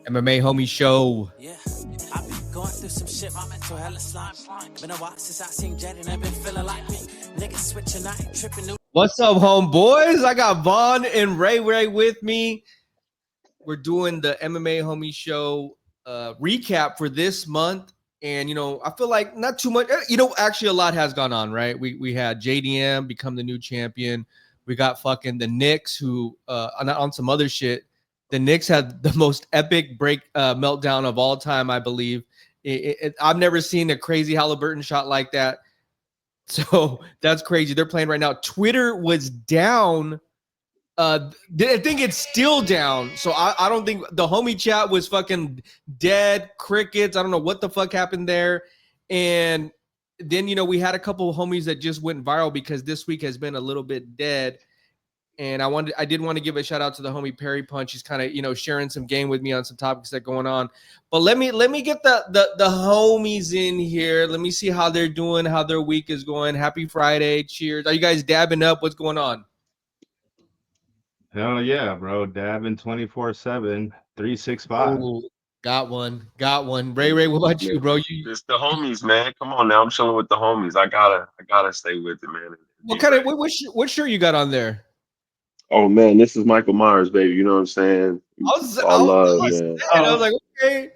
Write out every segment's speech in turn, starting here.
MMA homie show. Yeah, I've been going through some shit, my mental hella slime. Been a while since I seen Jed and I've been feeling like me. Niggas switching, I ain't tripping. What's up, homeboys? I got Vaughn and Ray with me. We're doing the MMA homie show recap for this month. And, you know, I feel like not too much, actually a lot has gone on, right? We had JDM become the new champion. We got fucking the Knicks who, on some other shit, the Knicks had the most epic meltdown of all time, I believe. I've never seen a crazy Halliburton shot like that. So that's crazy. They're playing right now. Twitter was down. I think it's still down. So I don't think the homie chat was fucking dead. Crickets. I don't know what the fuck happened there. And then, we had a couple of homies that just went viral because this week has been a little bit dead. And I did want to give a shout out to the homie Perry Punch. He's kind of, sharing some game with me on some topics that are going on. But let me get the homies in here. Let me see how they're doing, how their week is going. Happy Friday. Cheers. Are you guys dabbing up? What's going on? Hell yeah, bro. Dabbing 24/7, 365. Ooh, got one. Ray, what about you, bro? It's the homies, man. Come on now. I'm chilling with the homies. I gotta stay with it, man. What shirt you got on there? Oh man, this is Michael Myers, baby. You know what I'm saying? I was like, okay.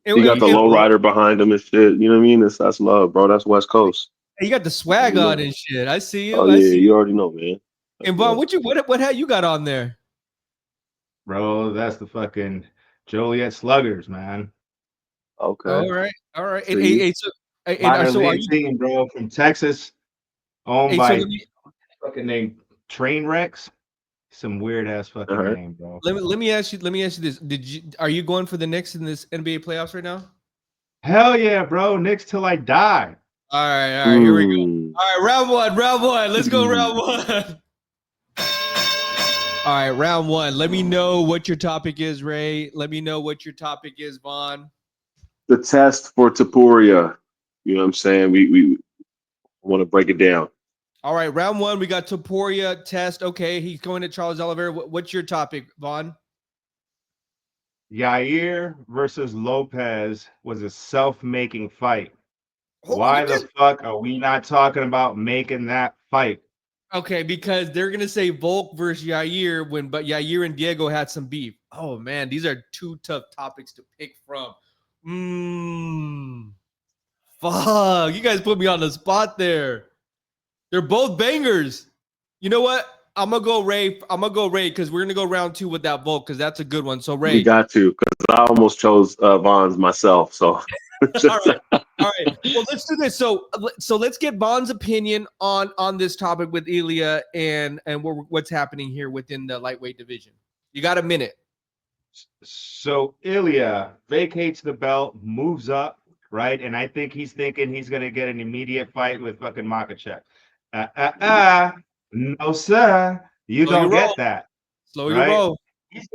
You got the lowrider behind him and shit. You know what I mean? That's love, bro. That's West Coast. You got the swag on and shit. I see you. Oh yeah, you already know, man. And Vaughn, what hat you got on there? Bro, that's the fucking Joliet Sluggers, man. Okay. All right. So are you, bro, from Texas, owned by fucking named Train Wrecks. Some weird ass fucking name, bro. Let me ask you this. Are you going for the Knicks in this NBA playoffs right now? Hell yeah, bro. Knicks till I die. All right, here we go. All right, round one. Let's go round one. All right, round one. Let me know what your topic is, Ray. Let me know what your topic is, Vaughn. The test for Topuria. You know what I'm saying? We want to break it down. All right, round one, we got Topuria test. Okay, he's going to Charles Oliveira. What's your topic, Vaughn? Yair versus Lopes was a self-making fight. Why the fuck are we not talking about making that fight? Okay, because they're going to say Volk versus Yair but Yair and Diego had some beef. Oh, man, these are two tough topics to pick from. Fuck, you guys put me on the spot there. They're both bangers. You know what? I'm gonna go Ray because we're gonna go round two with that Volk because that's a good one. So Ray, we got to because I almost chose Vaughn's myself. So all right. Well, let's do this. So let's get Vaughn's opinion on this topic with Ilya and what's happening here within the lightweight division. You got a minute. So Ilya vacates the belt, moves up, right, and I think he's thinking he's gonna get an immediate fight with fucking Makhachev. No, sir. You don't get that. Slow your roll. He's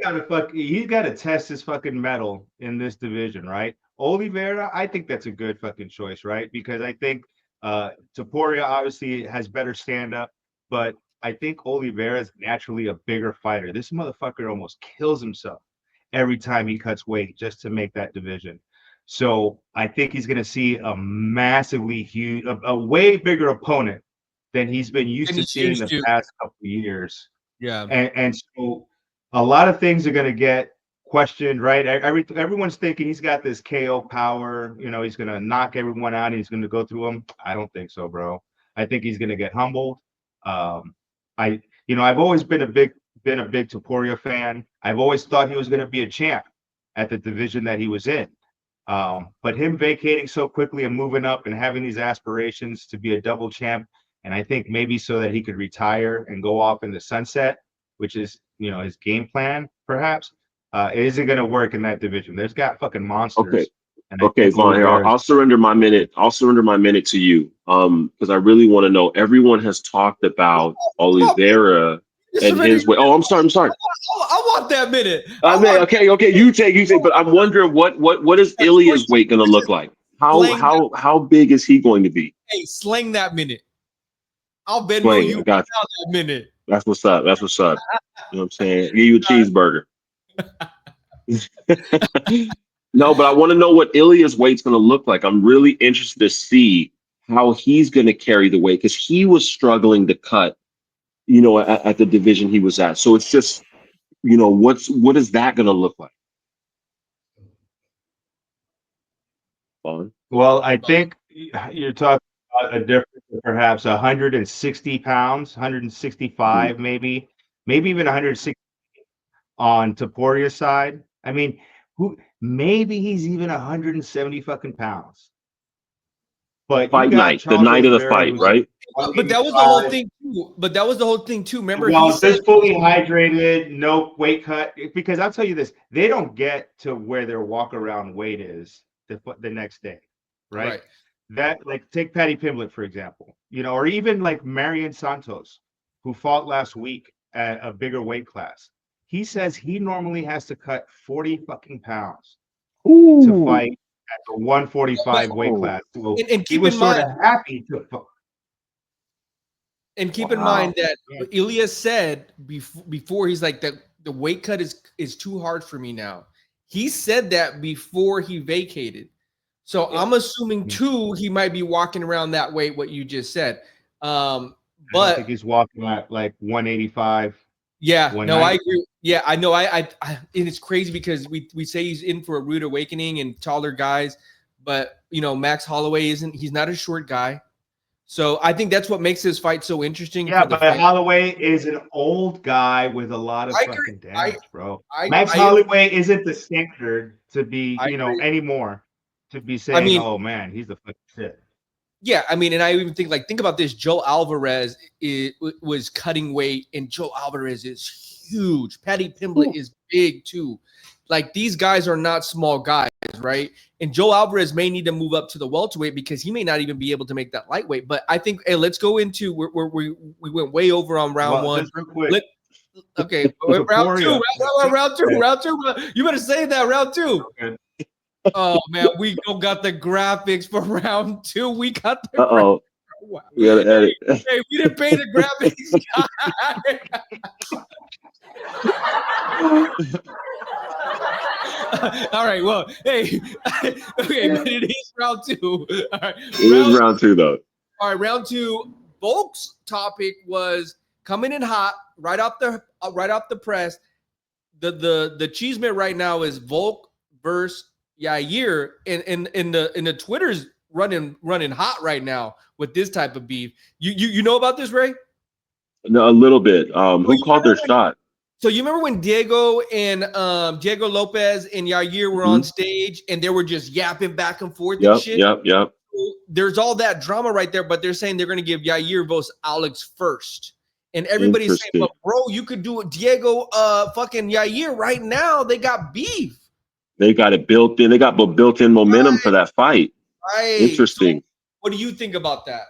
gotta test his fucking mettle in this division, right? Oliveira, I think that's a good fucking choice, right? Because I think Topuria obviously has better stand-up, but I think Oliveira is naturally a bigger fighter. This motherfucker almost kills himself every time he cuts weight just to make that division. So I think he's gonna see a massively huge, a way bigger opponent than he's been used to seeing the past couple of years. Yeah. And so a lot of things are going to get questioned, right? Everyone's thinking he's got this KO power, he's going to knock everyone out and he's going to go through them. I don't think so, bro. I think he's going to get humbled. I've always been a big Topuria fan. I've always thought he was going to be a champ at the division that he was in. But him vacating so quickly and moving up and having these aspirations to be a double champ, and I think maybe so that he could retire and go off in the sunset, which is, his game plan, perhaps, it isn't going to work in that division. There's got fucking monsters. Okay, Vaughn, here, I'll surrender my minute. I'll surrender my minute to you, because I really want to know. Everyone has talked about Oliveira and his way. Oh, I'm sorry. I want that minute. Okay. You take. But I'm wondering what is Ilya's weight going to look like? How big is he going to be? Hey, slang that minute. I'll Venmo you that minute. That's what's up. You know what I'm saying? Give you a cheeseburger. No, but I want to know what Ilya's weight's going to look like. I'm really interested to see how he's going to carry the weight because he was struggling to cut, at the division he was at. So it's just, what is that going to look like? Fun. Well, I think you're talking about a difference of perhaps 160 pounds, 165 maybe even 160 on Taporia's side. I mean, maybe he's even 170 fucking pounds. But Fight night, the night of the fight, right? But that was the whole thing too. But that was the whole thing too. Remember, well, he said just fully hydrated, no weight cut. Because I'll tell you this, they don't get to where their walk around weight is the next day, right? That, like, take Patty Pimblett for example, or even like Marion Santos, who fought last week at a bigger weight class. He says he normally has to cut 40 fucking pounds to fight at the 145 weight class. So and he was sort of happy to. And keep in mind that Ilya said before he's like the weight cut is too hard for me now. He said that before he vacated. So I'm assuming too he might be walking around that weight, what you just said. But I think he's walking at like 185. Yeah, no, I agree. Yeah, I know. I and it's crazy because we say he's in for a rude awakening and taller guys, but Max Holloway he's not a short guy. So I think that's what makes this fight so interesting. Yeah, but Holloway is an old guy with a lot of fucking damage, bro. Max Holloway isn't the standard to be, anymore. To be saying, oh man, he's the fucking shit. Yeah, I mean, and I even think about this. Joe Alvarez was cutting weight, and Joe Alvarez is huge. Patty Pimblett is big too. Like, these guys are not small guys, right? And Joe Alvarez may need to move up to the welterweight because he may not even be able to make that lightweight. But I think, hey, let's go into we went way over on round one. Just real quick. Okay, round two. You better say that, round two. Okay. Oh man, we got the graphics for round two. We got the wow. We gotta edit. Hey, we didn't pay the graphics guy. All right, well, hey, okay, but it is round two. All right, it is round two though. All right, round two. Volk's topic was coming in hot right off the press. The cheeseman right now is Volk versus Yair, and the Twitter's running hot right now with this type of beef. You know about this, Ray? No, a little bit. Who called their shot? So you remember when Diego Diego Lopes and Yair were on stage and they were just yapping back and forth and shit? Yep. There's all that drama right there, but they're saying they're going to give Yair versus Alex first. And everybody's saying, but bro, you could do it. Diego fucking Yair right now. They got beef. They got it built in. They got built-in momentum for that fight. Right. Interesting. So what do you think about that?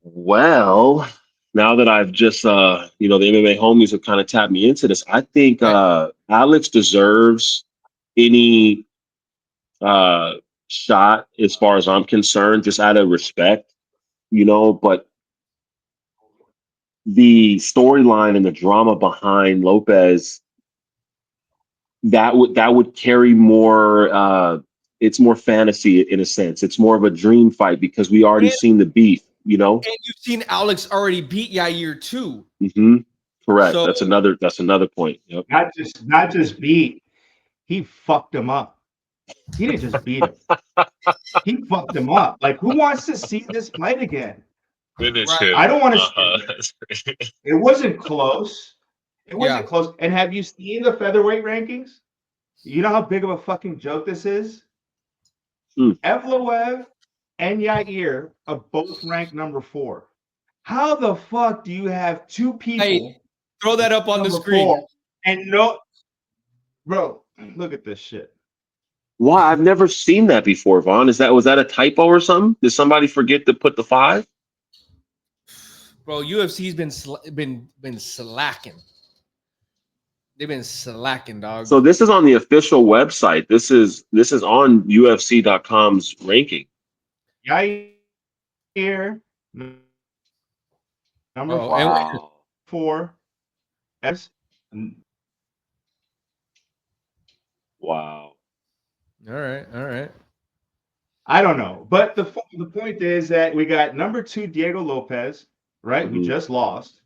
Well, now that I've just, the MMA homies have kind of tapped me into this, I think Alex deserves any shot as far as I'm concerned, just out of respect, but the storyline and the drama behind Lopez, that would carry more, it's more fantasy in a sense. It's more of a dream fight because we already seen the beef, And you've seen Alex already beat Yair too. Mm-hmm. Correct. So, that's another point. Yep. Not just beat, he fucked him up. He didn't just beat him. He fucked him up. Like, who wants to see this fight again? Finish him. I don't want to see it. It wasn't close. It wasn't close. And have you seen the featherweight rankings? You know how big of a fucking joke this is? Evloev and Yair are both ranked number 4. How the fuck do you have two people? Hey, throw that up on the screen. And no, bro, look at this shit. Why? I've never seen that before, Vaughn. Was that a typo or something? Did somebody forget to put the 5? Bro, UFC's been slacking. They've been slacking, dog. So this is on the official website. This is on UFC.com's ranking. Yair, number 4. Wow. All right. I don't know, but the point is that we got number 2 Diego Lopes, right? Who Mhm. just lost,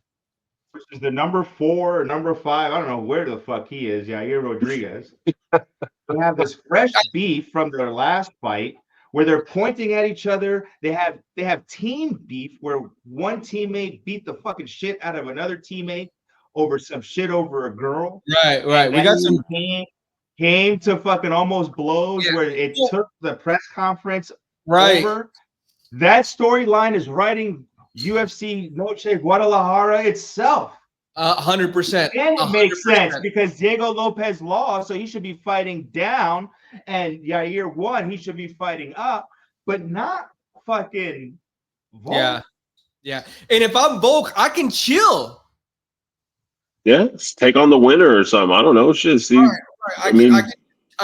which is the number 4 or number 5. I don't know where the fuck he is. Yair Rodriguez. They have this fresh beef from their last fight where they're pointing at each other. They have team beef where one teammate beat the fucking shit out of another teammate over some shit over a girl. Right. And We that got some. came to fucking almost blows Yeah. where it took the press conference Right. over. That storyline is writing UFC Noche Guadalajara itself. 100%. And it makes sense because Diego Lopes lost, so he should be fighting down, and Yair won, he should be fighting up, but not fucking Volk. Yeah. And if I'm Volk, I can chill. Yeah, take on the winner or something. I don't know. Shit. See, I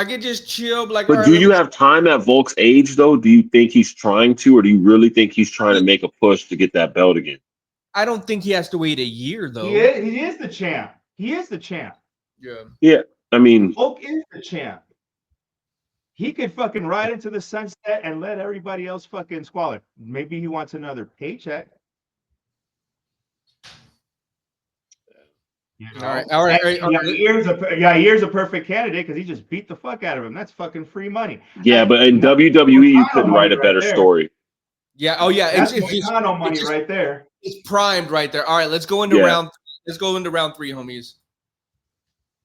can just chill. Like, but all right, do you have time at Volk's age though? Do you think he's trying to, or do you really think he's trying to make a push to get that belt again? I don't think he has to wait a year though. He is the champ. He is the champ. Yeah. I mean, Volk is the champ. He could fucking ride into the sunset and let everybody else fucking squalor. Maybe he wants another paycheck. You know? All right. Yair's a perfect candidate because he just beat the fuck out of him. That's fucking free money. yeah, but in WWE, you couldn't write a better story. Yeah. Oh yeah. That's money right there. It's primed right there. All right, let's go into round 3, homies.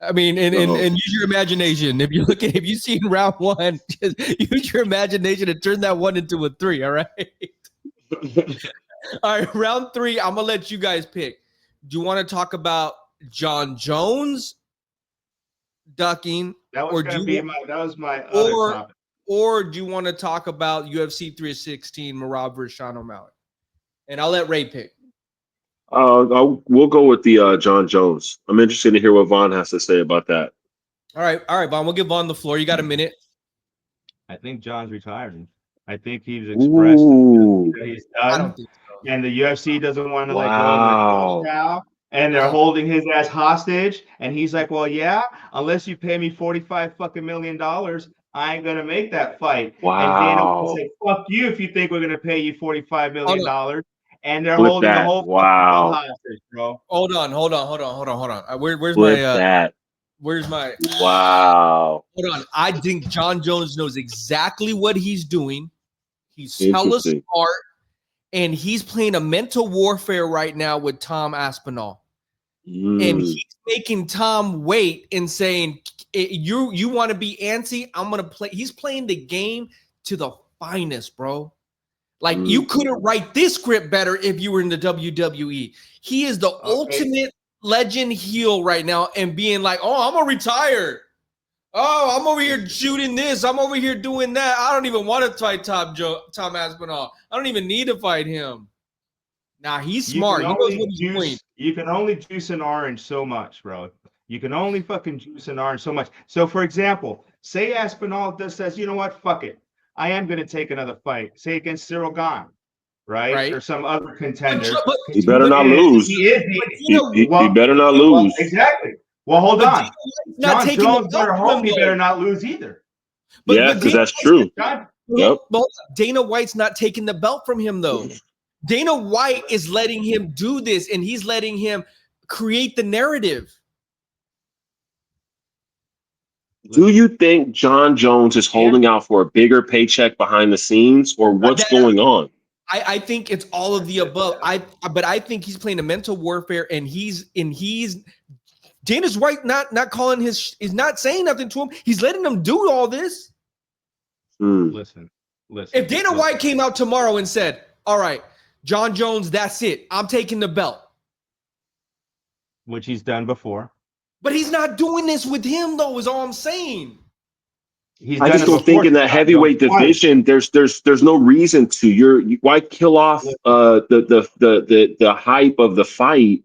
I mean, and use your imagination. If you see in round 1, just use your imagination and turn that 1 into a 3. All right. All right, round 3. I'm gonna let you guys pick. Do you want to talk about Jon Jones ducking, that was my other topic. Or do you want to talk about UFC 316 Merab versus Sean O'Malley? And I'll let Ray pick. We'll go with the Jon Jones. I'm interested to hear what Vaughn has to say about that. All right, Vaughn. We'll give Vaughn the floor. You got a minute. I think John's retiring. I think he's expressed that he's done. I don't think so. And the UFC doesn't want to let go of him now. And they're holding his ass hostage. And he's like, well, yeah, unless you pay me $45 million, I ain't gonna make that fight. Wow. And Dana said, fuck you if you think we're gonna pay you $45 million. And they're holding the whole hostage, bro. Hold on. Where's my wow. Hold on. I think Jon Jones knows exactly what he's doing. He's hella smart, and he's playing a mental warfare right now with Tom Aspinall. And he's making Tom wait and saying, you want to be antsy? I'm gonna play. He's playing the game to the finest, bro. Like, you couldn't write this script better if you were in the WWE. He is the ultimate legend heel right now, and being like, oh, I'm gonna retire. Oh, I'm over here shooting this. I'm over here doing that. I don't even want to fight Tom Aspinall. I don't even need to fight him. Nah, he's smart. He knows what he's doing. You can only juice an orange so much, bro. You can only fucking juice an orange so much. So, for example, say Aspinall says, you know what, fuck it. I am going to take another fight, say against Cyril Gahn, right? Or some other contender. He better not lose. He better not lose. Exactly. Well, hold on. Jon Jones better hope he better not lose either. Yeah, because that's true. Yep. Well, Dana White's not taking the belt from him, though. Dana White is letting him do this, and he's letting him create the narrative. Do you think Jon Jones is holding out for a bigger paycheck behind the scenes, or what's going on? I think it's all of the above. But I think he's playing a mental warfare, and he's Dana's White not calling is not saying nothing to him. He's letting him do all this. Listen. If Dana White came out tomorrow and said, "All right, Jon Jones, that's it. I'm taking the belt," which he's done before. But he's not doing this with him, though, is all I'm saying. I just don't think in that heavyweight division, there's no reason to. Why kill off the hype of the fight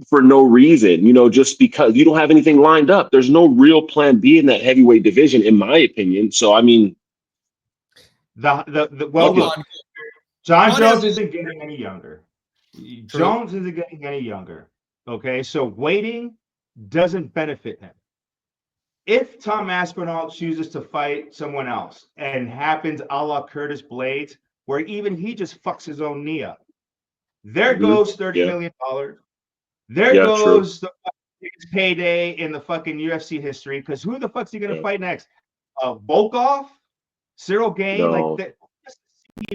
for no reason? You know, just because you don't have anything lined up. There's no real plan B in that heavyweight division, in my opinion. So I mean, Jon Jones isn't getting any younger. Jones isn't getting any younger. Okay, so waiting doesn't benefit him. if Tom Aspinall chooses to fight someone else and happens a la Curtis Blades, where even he just fucks his own knee up, there goes $30 million. There True. goes the biggest payday in the fucking UFC history. Because who the fuck's he gonna fight next? Volkov, Cyril Gane, like that.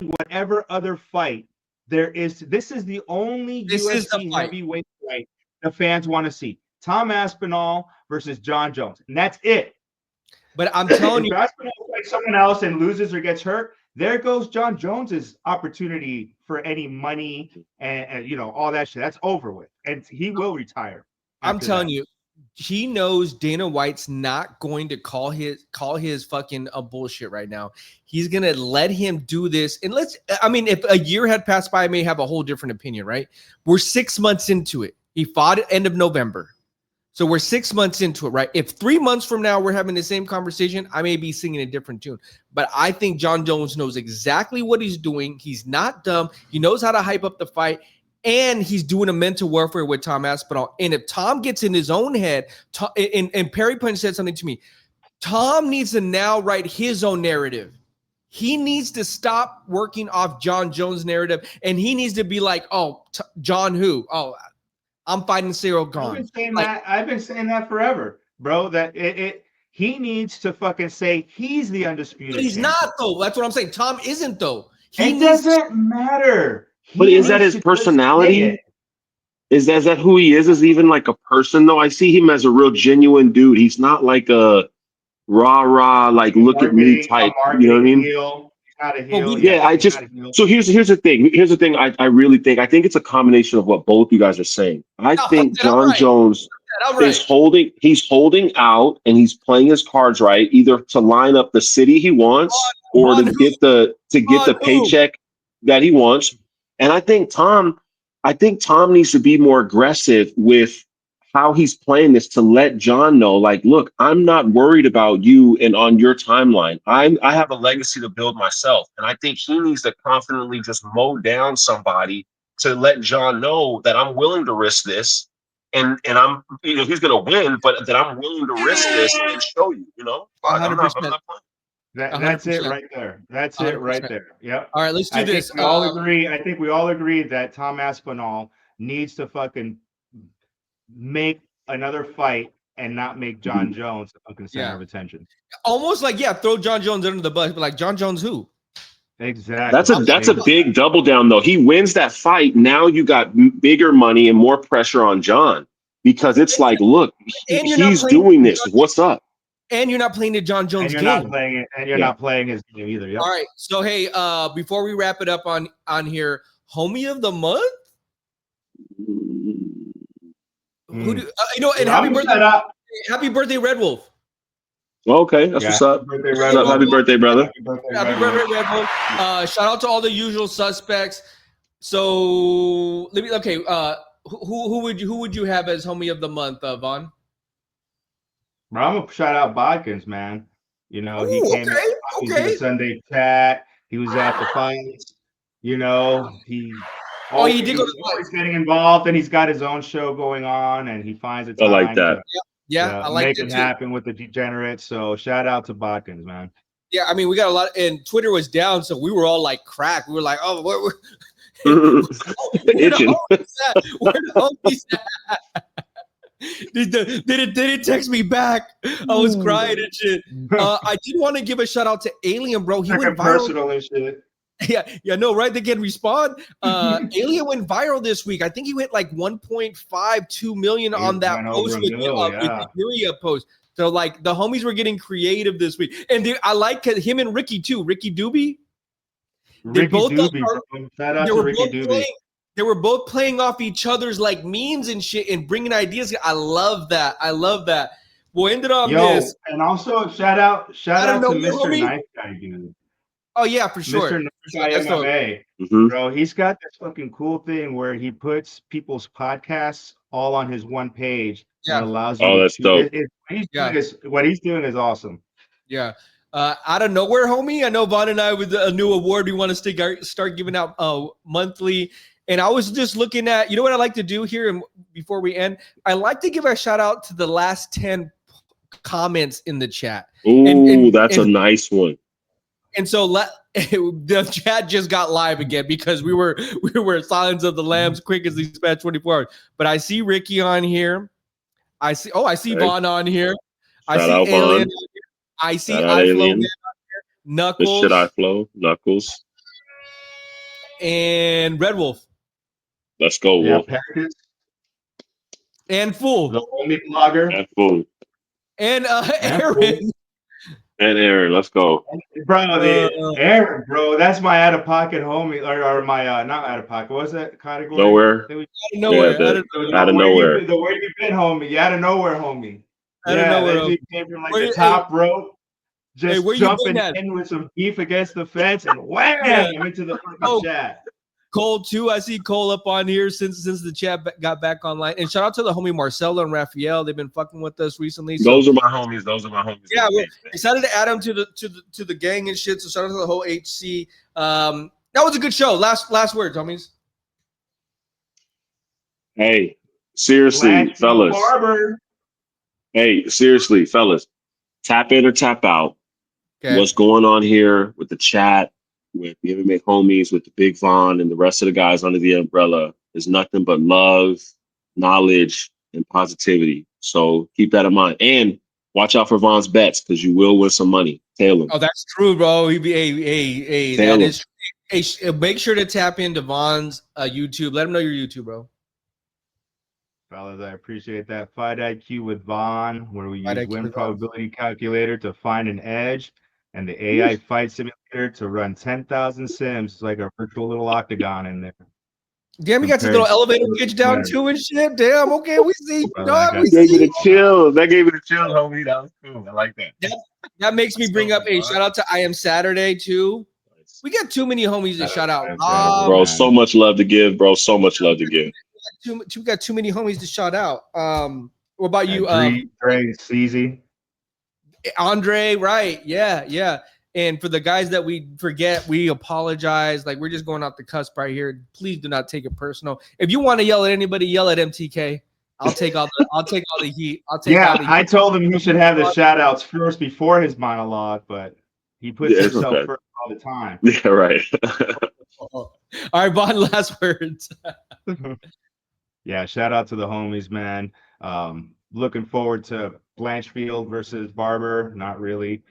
Whatever other fight there is, this is the only UFC heavyweight fight the fans want to see. Tom Aspinall versus Jon Jones, and that's it. But I'm telling you, if Aspinall fights someone else and loses or gets hurt, there goes Jon Jones's opportunity for any money and all that shit. That's over with, and he will retire. I'm telling you, he knows Dana White's not going to call his fucking bullshit right now. He's gonna let him do this. And if a year had passed by, I may have a whole different opinion, right? We're 6 months into it. He fought at end of November. So we're 6 months into it, right? If 3 months from now we're having the same conversation, I may be singing a different tune. But I think Jon Jones knows exactly what he's doing. He's not dumb. He knows how to hype up the fight. And he's doing a mental warfare with Tom Aspinall. And if Tom gets in his own head, and Perry Punch said something to me, Tom needs to now write his own narrative. He needs to stop working off Jon Jones' narrative. And he needs to be like, John who? Oh, I'm fighting Cyril Gane. I've been saying that forever, bro. That he needs to fucking say he's the undisputed. But he's champion. Not though. That's what I'm saying. Tom isn't though. It doesn't matter. But is that his personality? Is that who he is? Is he even like a person though? I see him as a real genuine dude. He's not like a rah like look at me type. You know what I mean? Heel. He's not a heel. Yeah, so here's the thing. Here's the thing. I really think it's a combination of what both you guys are saying. I think Jon Jones is holding out and he's playing his cards right, either to line up the city he wants or to get the paycheck that he wants. And I think Tom needs to be more aggressive with how he's playing this to let Jon know, like, look, I'm not worried about you and on your timeline. I have a legacy to build myself. And I think he needs to confidently just mow down somebody to let Jon know that I'm willing to risk this. And I'm, he's going to win, but that I'm willing to risk this and show you, 100%. I'm not playing. That's it right there. That's 100%. It right there. Yep. All right, let's do this. We all agree. I think we all agree that Tom Aspinall needs to fucking make another fight and not make Jon Jones the fucking center of attention. Almost like, throw Jon Jones under the bus, but like Jon Jones who? Exactly. That's a big double down though. He wins that fight. Now you got bigger money and more pressure on Jon because it's like, look, he's doing this. What's up? And you're not playing the Jon Jones game. Not playing it, and you're not playing his game either. Yep. All right. So hey, before we wrap it up on here, homie of the month. Who do and happy birthday, Red Wolf. Okay, that's what's up. Happy birthday, brother. Happy birthday, Red Wolf. Shout out to all the usual suspects. So who would you have as homie of the month, Vaughn? Bro, I'm gonna shout out Bodkins, man. He came to the Sunday chat. He was at the fights. He did go to always getting involved, and he's got his own show going on, and he finds it. I like that. I like make it happen with the degenerates. So shout out to Bodkins, man. Yeah, I mean, we got a lot, and Twitter was down, so we were all like cracked. We were like, oh, where itching. Where the homies at? Did it text me back? I was crying and shit. I did want to give a shout out to Alien, bro. He went viral. Personal and shit. Yeah, no, right? They can respond. Alien went viral this week. I think he went like 1.52 million on that post with the Syria post. So like the homies were getting creative this week, and I like him and Ricky too. Ricky Doobie. Shout out to Ricky Doobie. They were both playing off each other's like memes and shit and bringing ideas. I love that. We'll end it on this. And also shout out to Mr. Nice Guy, dude. Oh yeah, for sure. Mr. Nice Guy MMA. Bro, he's got this fucking cool thing where he puts people's podcasts all on his one page. Yeah. And allows you that's dope. What he's doing is awesome. Yeah. Out of nowhere, homie. I know Vaughn and I with a new award we want to start giving out monthly. And I was just looking at, what I like to do here, and before we end, I like to give a shout out to the last 10 comments in the chat. Ooh, that's a nice one. And so the chat just got live again because we were Silence of the Lambs, quick as these past 24 hours. But I see Ricky on here. I see Vaughn on here. I see Alien. I see iFlow on here. Knuckles. This shit iFlow. Knuckles. And Red Wolf. Let's go, Wolf. Packers. And Fool. The only blogger. And Fool. And Aaron. And Aaron, let's go. Bro, Aaron, bro, that's my out-of-pocket homie, or my, not out-of-pocket, what's that category? Nowhere. Out of nowhere. Out of nowhere. Where you been, homie? You out of nowhere, homie. Out of nowhere. He came from like the top rope, just jumping in with some beef against the fence, and wham, into the fucking chat. Cole too. I see Cole up on here since the chat got back online. And shout out to the homie Marcelo and Raphael. They've been fucking with us recently. So. Those are my homies. Yeah, we're excited to add them to the gang and shit. So shout out to the whole HC. That was a good show. Last words, homies. Hey, seriously, fellas. Hey, seriously, fellas. Tap in or tap out. Okay. What's going on here with the chat? With the MMA homies, with the Big Von and the rest of the guys under the umbrella is nothing but love, knowledge, and positivity. So keep that in mind. And watch out for Von's bets because you will win some money. Tail him. Oh, that's true, bro. That is true. Make sure to tap into Von's YouTube. Let him know your YouTube, bro. Fellas, I appreciate that. Fight IQ with Von, where we use win probability calculator to find an edge. And the AI fight simulator to run 10,000 sims. It's like a virtual little octagon in there. Damn, you got some little elevator pitch down too and shit. Damn, okay, we see. That gave me the chills. That gave me the chills, homie. That was cool. I like that. That makes me bring up a shout out to I Am Saturday too. We got too many homies to shout out. Bro, so much love to give, bro. So much love to give. We got too many homies to shout out. What about you? Dre, Sleazy. Andre, right? Yeah. And for the guys that we forget, we apologize. Like we're just going off the cusp right here. Please do not take it personal. If you want to yell at anybody, yell at MTK. I'll take all the heat. I told him he should have the shout outs first before his monologue, but he puts himself first all the time. Yeah, right. All right, Bond, last words. Yeah, shout out to the homies, man. Looking forward to Blanchfield versus Barber. Not really.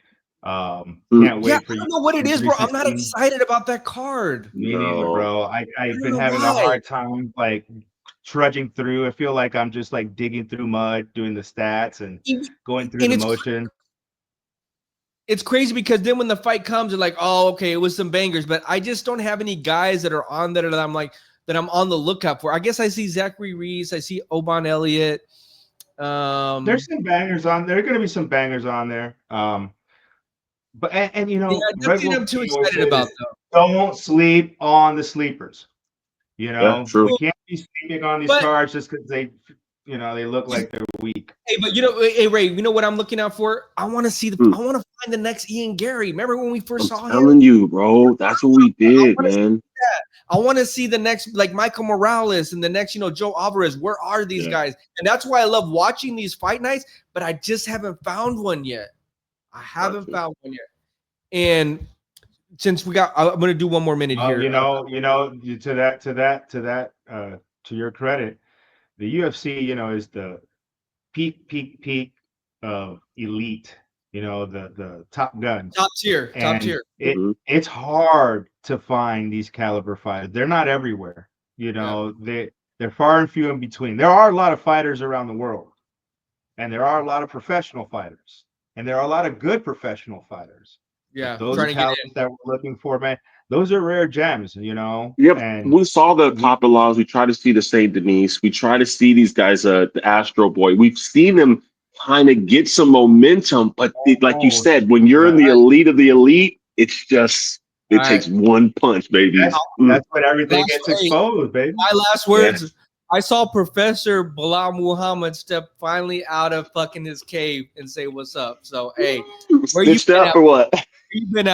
Can't wait for you. I don't know what it is, bro. I'm not excited about that card. Me neither, bro. I've been having a hard time like trudging through. I feel like I'm just like digging through mud, doing the stats and going through the motion. It's crazy because then when the fight comes, you're like, oh, okay, it was some bangers, but I just don't have any guys that are on there that I'm on the lookout for. I guess I see Zachary Reese, I see Oban Elliott. There's some bangers on there. Are going to be some bangers on there. But you know, I'm too excited about though. Don't sleep on the sleepers. You know, we can't be sleeping on these cards just because they look like they're weak. Hey, but hey Ray, you know what I'm looking out for? I want to see I want to find the next Ian Gary. Remember when we first saw him? I'm telling you, bro, that's what we did, man. I want to see the next, like Michael Morales and the next, Joe Alvarez. Where are these guys? And that's why I love watching these fight nights, but I just haven't found one yet. And since I'm going to do one more minute here. To your credit, the UFC, is the peak of elite. The top guns, top tier. It's hard to find these caliber fighters. They're not everywhere. They're far and few in between. There are a lot of fighters around the world, and there are a lot of professional fighters, and there are a lot of good professional fighters. Yeah, those are talents that we're looking for, man. Those are rare gems, Yep. And we saw the Papalas. We try to see the Saint Denis. We try to see these guys, the Astro Boy. We've seen them kind of get some momentum, but like you said, when you're in the elite of the elite, it's just takes one punch, baby. That's when everything gets exposed, baby. My last words. Yeah. I saw Professor Bilal Muhammad step finally out of fucking his cave and say what's up. So hey, where you been at? Or what? You been